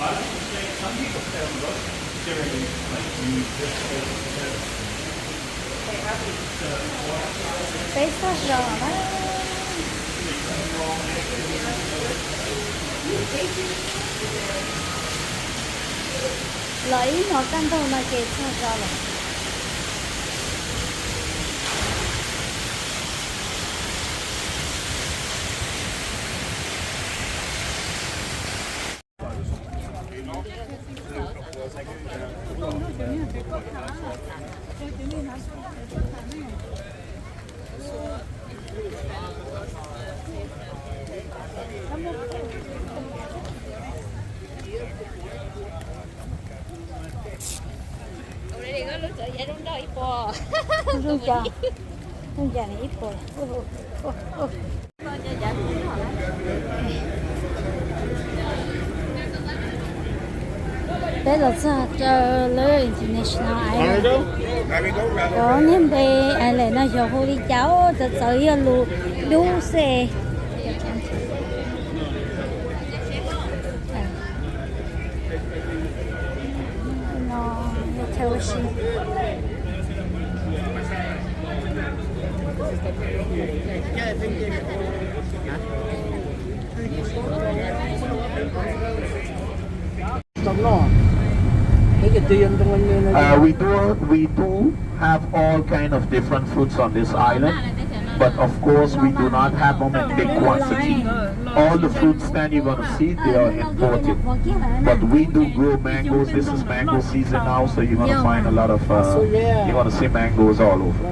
Bé sốt giò đó. Lấy một căn thôi mà kể sốt giò rồi. Runca này ít bò. Đây là cho lưới international ai đó nên đây ai lại nó cho cô đi cháu thật sự lu đu xe nó theo xin we do have all kind of different fruits on this island, but of course we do not have them in big quantity. All the fruits that you're gonna see, they are imported, but we do grow mangoes. This is mango season now, so you're gonna find a lot of you're gonna see mangoes all over.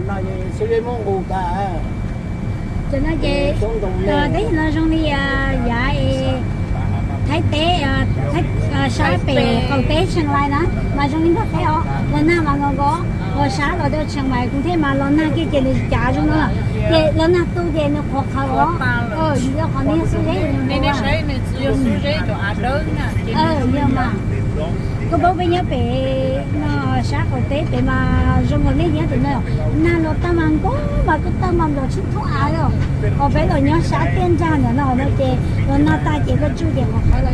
cho nó về đấy nó trong đi dạy thái tế thái xã bể cầu tế chẳng lại nữa mà trong những cái thế họ lần nào mà nó có ở xã rồi tôi chẳng mày cũng thế mà lần nào cái tiền trả cho nó là lần nào tôi về nó khó khăn đó giờ họ nên suy nghĩ nên suy nghĩ cho ăn đơn nhưng mà có bố bây giờ bể nó xã cầu tế bể mà trong cái này thì nó tâm ăn có mà cái tâm ăn rồi chính thức ai rồi họ bể rồi nhớ xã tiên ra nữa nó chơi nó ta chỉ có chú điểm họ phải là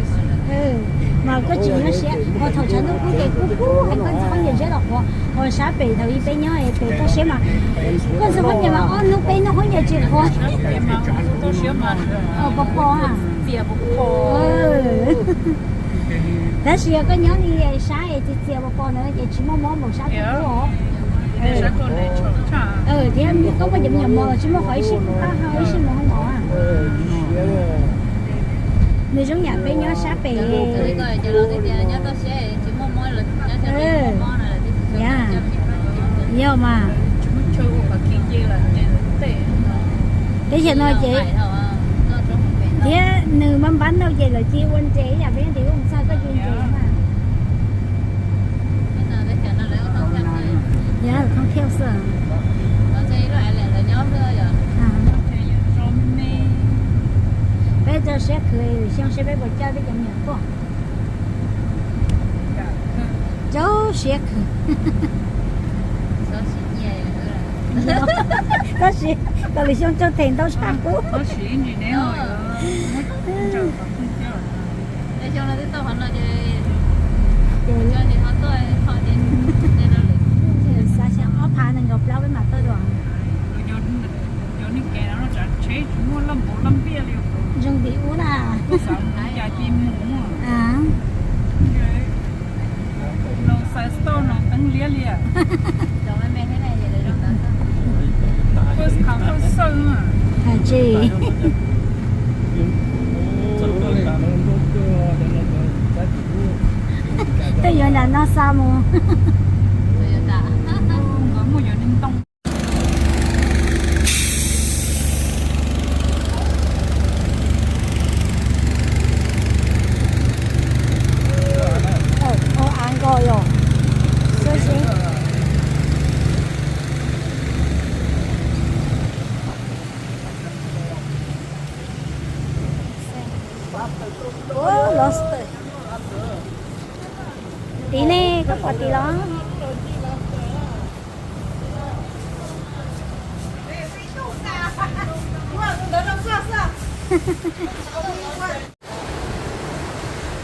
mà có chuyện nó sẽ họ thầu sản nó cú hay có vấn đề sẽ là họ xã bể thầu y bể nhớ bể có sẽ mà có sự vấn đề mà nó bể nó không nhiều chuyện khó bọc bò à đó là có nhớ đi xã thì chiều một con nữa chỉ mong một xã cũ hả thì em có bao giờ nhầm mò chỉ mong hỏi xin hỏi xin mà không bỏ à người giống nhà bé nhớ xã bể dạ nhiều mà thế giờ nói chị thế nửa mâm bánh đâu vậy là chia quân chế nhà bé thì không sao có chuyện chế mà dạ không theo sợ bây giờ sẽ cười xong sẽ bây giờ chơi với chồng nhà cô cháu sẽ cười có gì có bị xong cho tiền đâu sao cô có chuyện gì nữa để cho nó tới tao hắn là cho thì hắn tôi họ đến để nó lấy sao xem ốp hà nên gặp lâu với mặt tôi rồi cho nên cái nó chả chế mua lâm bộ lâm bia liền dùng bị uống à nhà chim mũ à nó sai store nó tăng lia lia rồi mẹ thế này để đâu có khám có sưng à chị tôi giờ là nó sao mà ăn rồi rồi lost tí nè có quả tí đó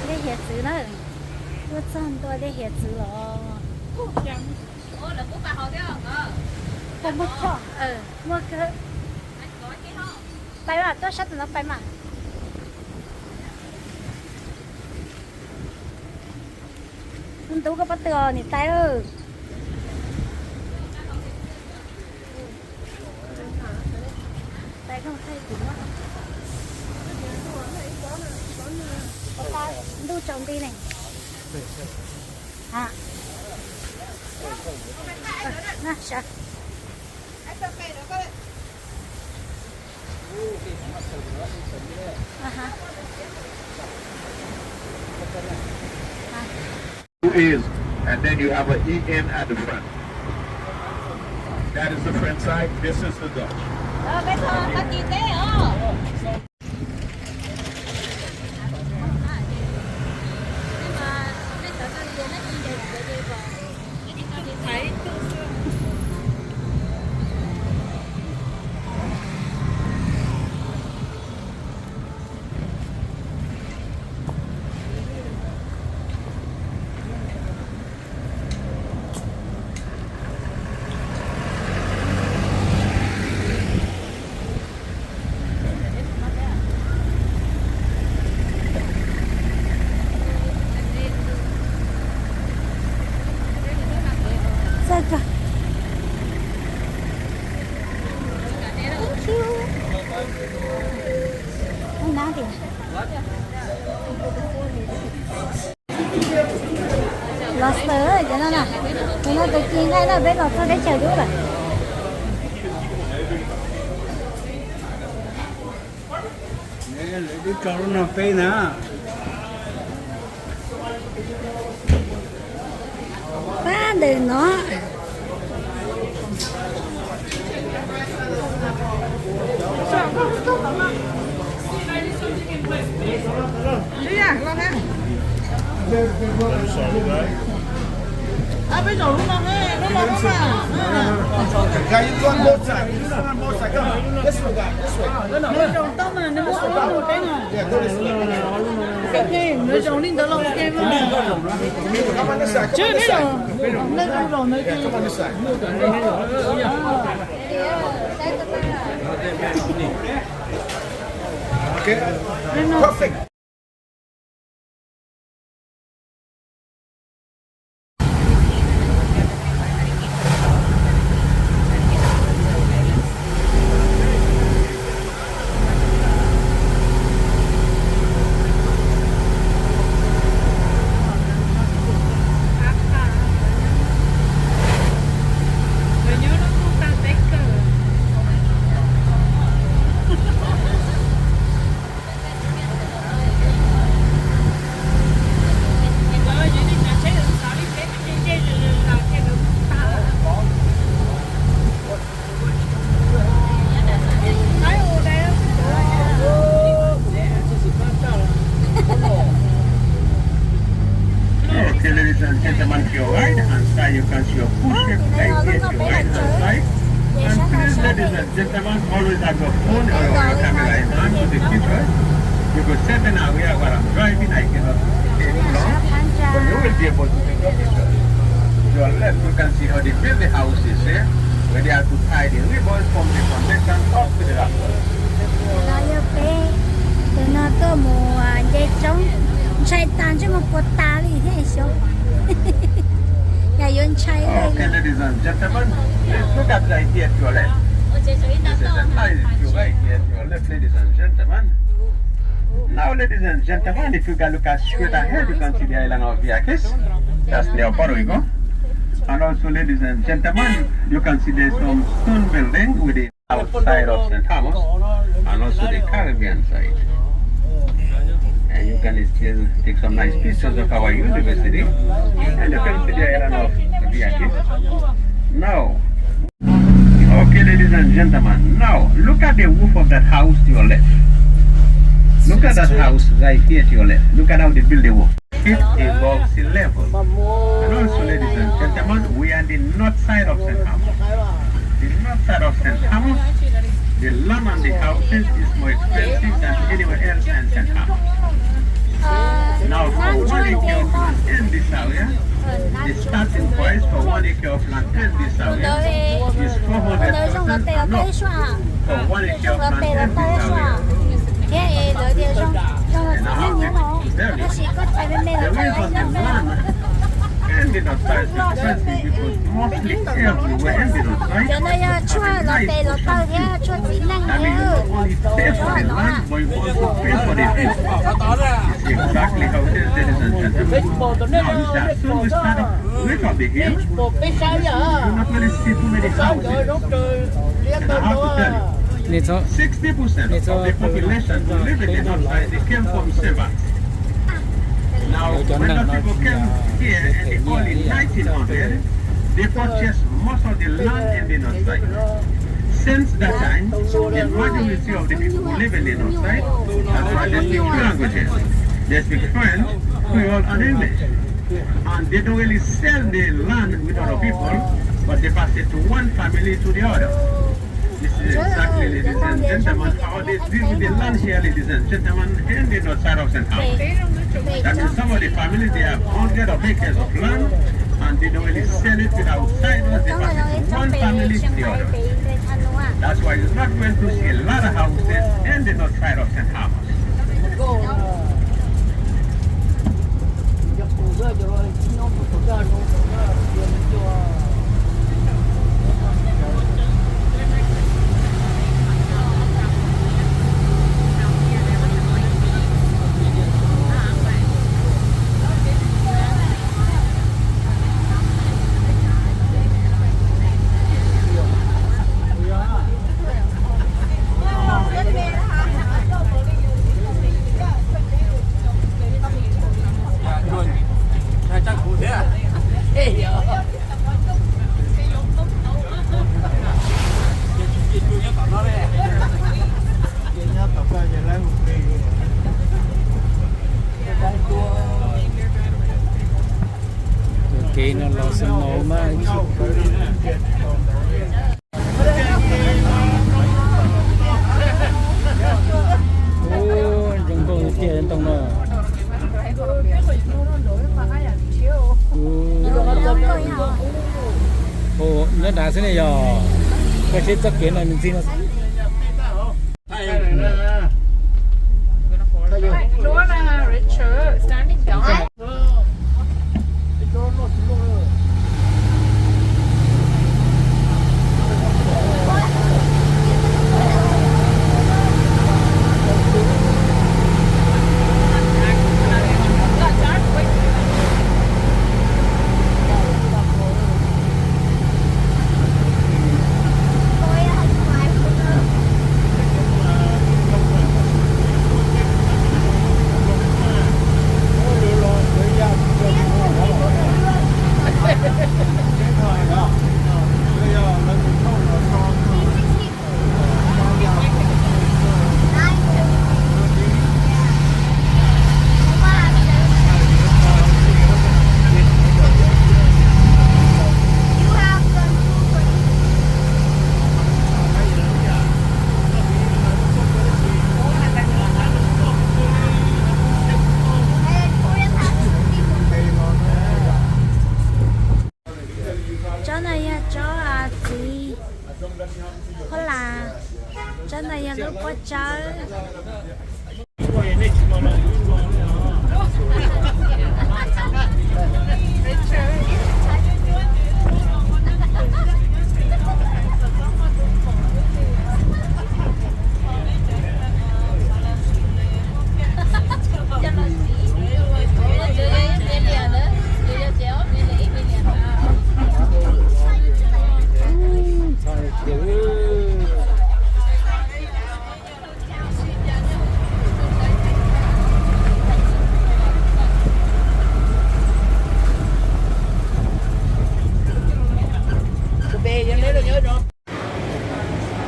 đây giờ xử nó 我种很多的叶子咯。我不错，我去。ไปว่ะตัวชัดนะไปมาคุณตู้ก็ปะเตือนี่ตายตายkhông thay cũng quáดูtrồng đi này à nè sao Is, and then you have an EN at the front. That is the front side. This is the Dutch. bây giờ ta chỉ thế Thank you. Không đáng tiền. Lobster rồi cho nó nè. Cho nó tự nhiên đây nó biết lobster để chờ chút rồi. Đi cho nó phê nè. Ba đừng nó. Bây giờ lúc nào nghe, lúc nào mà. Guy, you go on both sides. You go on both sides. Come on. This way, guy. This way. Nó trồng tôm mà nó có một cái nào. Yeah, go this way. Ok, nó trồng lên đó là ok mà. Come on this side. Chứ Come on thế this rồi. side. Nó trồng rồi nó Yeah, come on this side. Okay. Perfect. Okay, ladies and gentlemen, to your right hand side, you can see your push it right here to your right hand side. And please, ladies and gentlemen, always have your phone or your camera in hand to the future. You could set an area where I'm driving, I cannot take too long, but you will be able to take a picture. To your left, you can see how they build the houses here, where they have to tie the ribbons from the foundation up to the rafters. Nó yêu bé. Từ nó có mùa dây trống. Chạy tàn cho một cột tá đi thế sao? Nhà yon chạy Okay, lên. ladies and gentlemen, please look at right here to your left. This is the nice view right here to your left, ladies and gentlemen. Now, ladies and gentlemen, if you can look at straight ahead, you can see the island of Vieques. That's near Puerto Rico. And also, ladies and gentlemen, you can see there's some stone building with the outside of St. Thomas and also the Caribbean side. And you can still take some nice pictures of our university. And you can see the island of Vieques. Now, okay, ladies and gentlemen, now look at the roof of that house to your left. Look at that house right here to your left. Look at how they build the roof. It is above sea level. And also, ladies and gentlemen, we are on the north side of St. Thomas. The north side of St. Thomas, the land and the houses is more expensive than anywhere else in St. Thomas. Now, for one acre of land plantain Bissau, yeah? The starting price for 1 acre of plantain Bissau, yeah? Is 400,000 NOK for 1 acre of plantain Bissau, yeah? thế rồi thì xong xong And how nó chỉ có chạy bên đây the là reason the land and the north side is expensive because mostly everywhere in the north side cho nên chua là tê là tao thế chua chỉ năng that means nhớ you not only pay for the land, but you also pay for the field. It's exactly how it is, ladies and gentlemen. Now, as soon as we start wake up the hill, you not really see too many houses. And I have to tell you, 60% of the population who live in the north side, they came from Seva. Now, when the people came here in the early 1900s, they purchased most of the land in the north side. Since that time, the majority of the people who live in the north side, that's why they speak two languages. They speak French, Creole, and English. And they don't really sell the land with other people, but they pass it to one family to the other. This is exactly, ladies and gentlemen, how they deal with the land here, ladies and gentlemen, in the north side of St. House. That means some of the families, they have hundreds of acres of land, and they don't really sell it with outsiders, they pass it to one family to the other. That's why you're not going to see a lot of houses in the north side of St. House. Kỳ nó là sân màu mà ô chúng tôi tiền tông nó ô nó đã thế này rồi cái chết chắc kiến là mình xin nó Richard standing down. Trên này nó có chơi.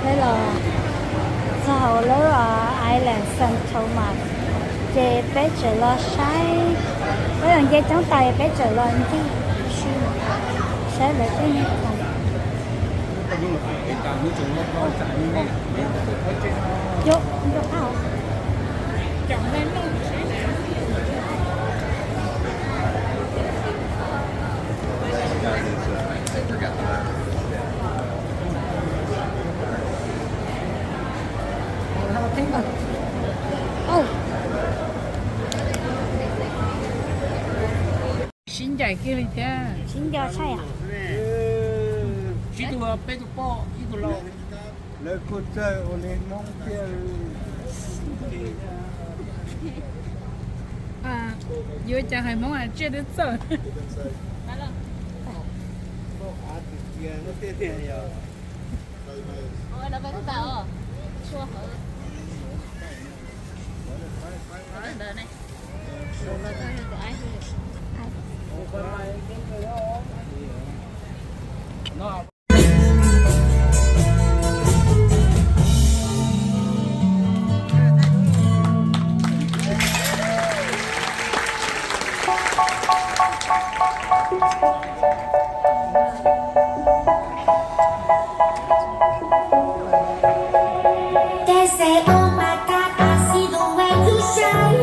Đây là xã hội lớn ở Island St. Thomas. Chị bé trở lo sai. Với lần dây chống tay bé trở lo như thế. Sẽ lại cái này. Vô, vô hảo. Chẳng lên luôn. 新仔叫你聽。 신겨 차야. Situ petu po, itu lo. Le côté, on est monté. 啊，有一隻係冇人接得走。 Ôi, đâu phải cái tàu chua hở. Cái đời này. Rồi tôi được ai thôi. Nó They say, oh my God, I see the way you shine.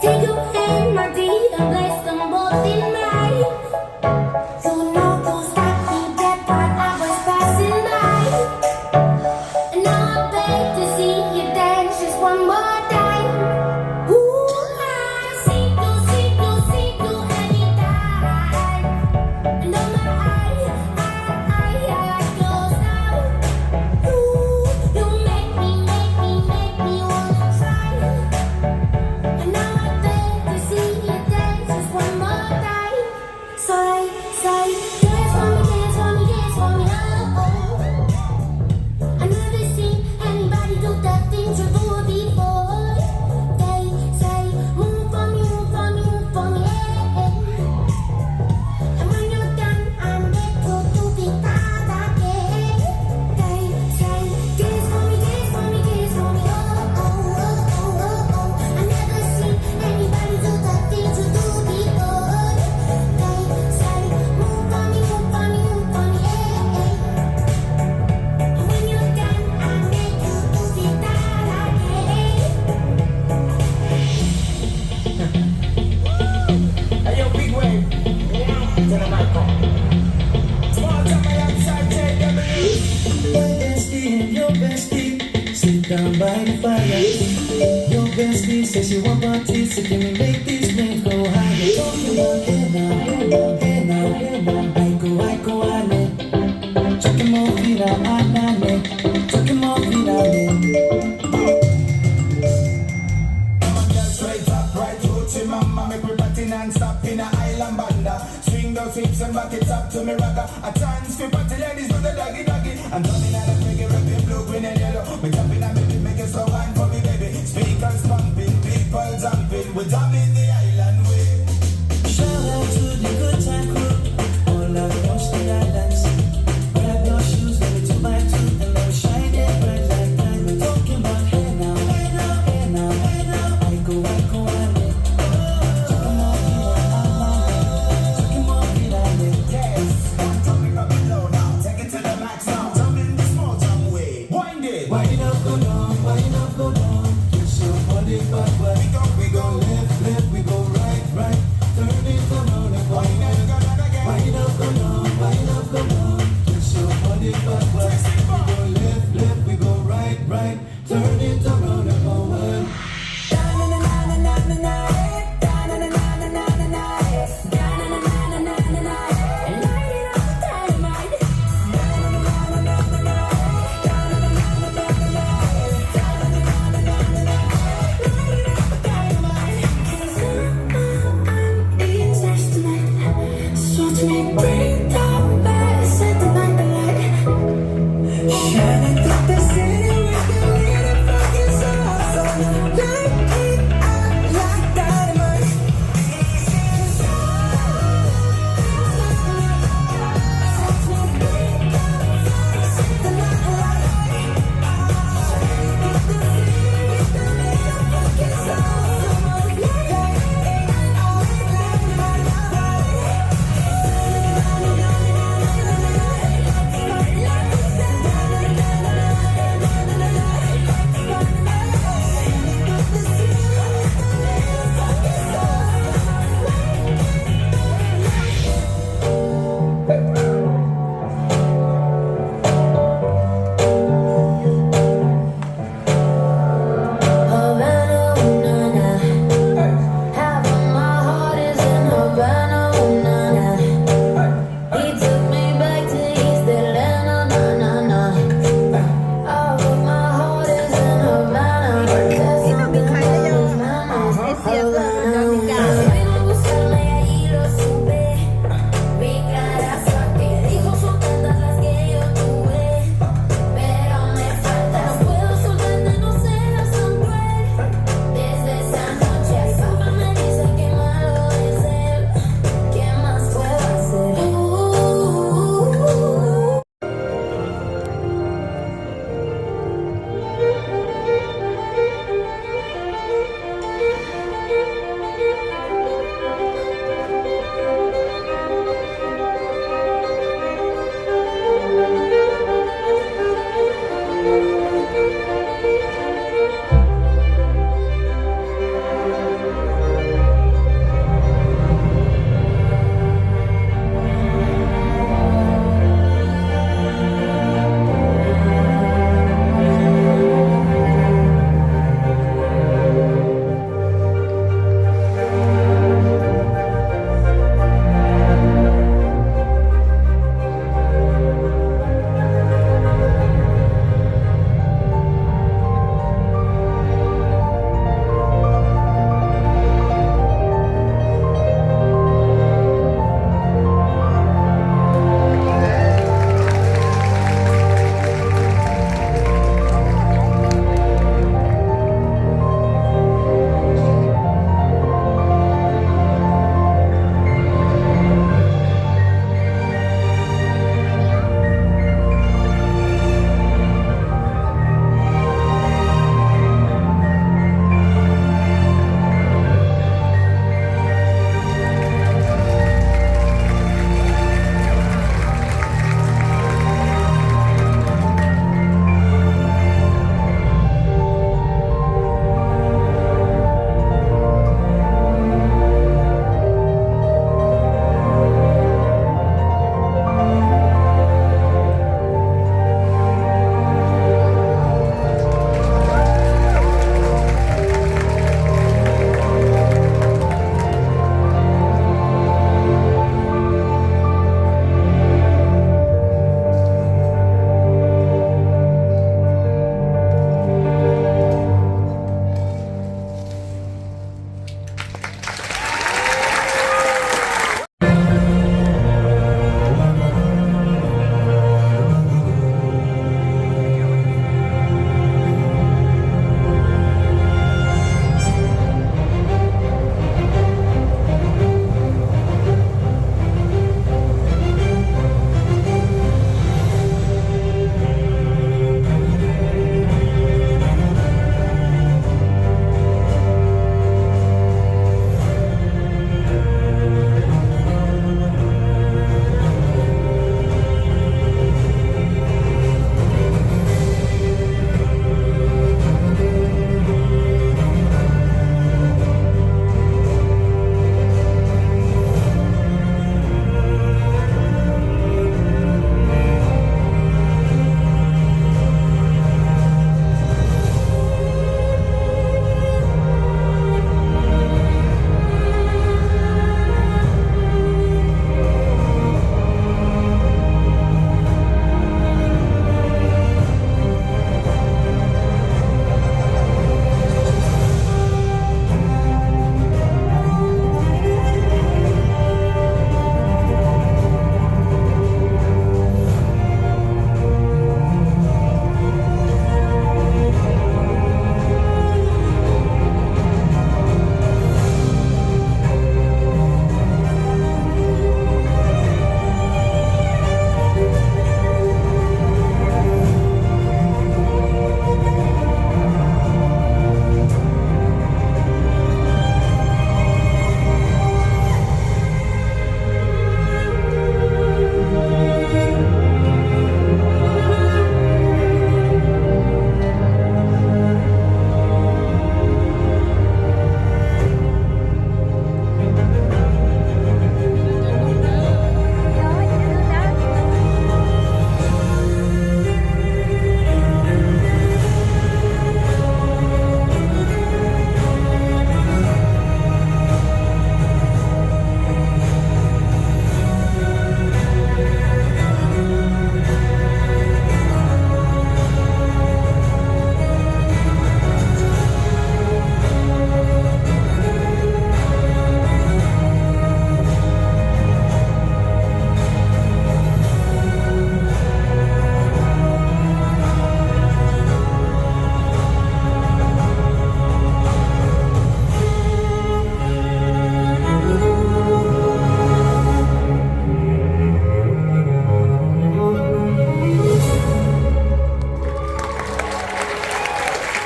Take your hand, my dear, and place them both in mine. You know you stopped me dead while I was passing by. And now I beg to see you dance just one more time. Ooh, I see you anytime. And oh my eyes closed now. You make me wanna try. And now I beg to see you dance just one more time. Say, dance for me, oh. I never seen anybody do the things you do before. They say, move for me, yeah. And when you're done, I'm ready to be tired again. They say, dance for me, oh. I never seen anybody do the things you do before. They say, move for me, yeah. And when you're done, I'm ready to be tired again. Hey, yo, big wave. Tell them I come. Small time alongside JW. Your bestie, sit down by the fire. Your bestie says you want parties, so can we make this man go higher? Talking about hey now, I go, I let. Chucking more feet out, chucking more feet out, Straight up, right roots in mama. Make me party non-stop in a island banda. Swing those hips and back it up to me ragga. A chance for party ladies do the doggy. I'm coming out of reggae, rapping blue, green and yellow. We jumping and baby, make it slow wine for me, baby. Speakers pumping, people jumping. We jumping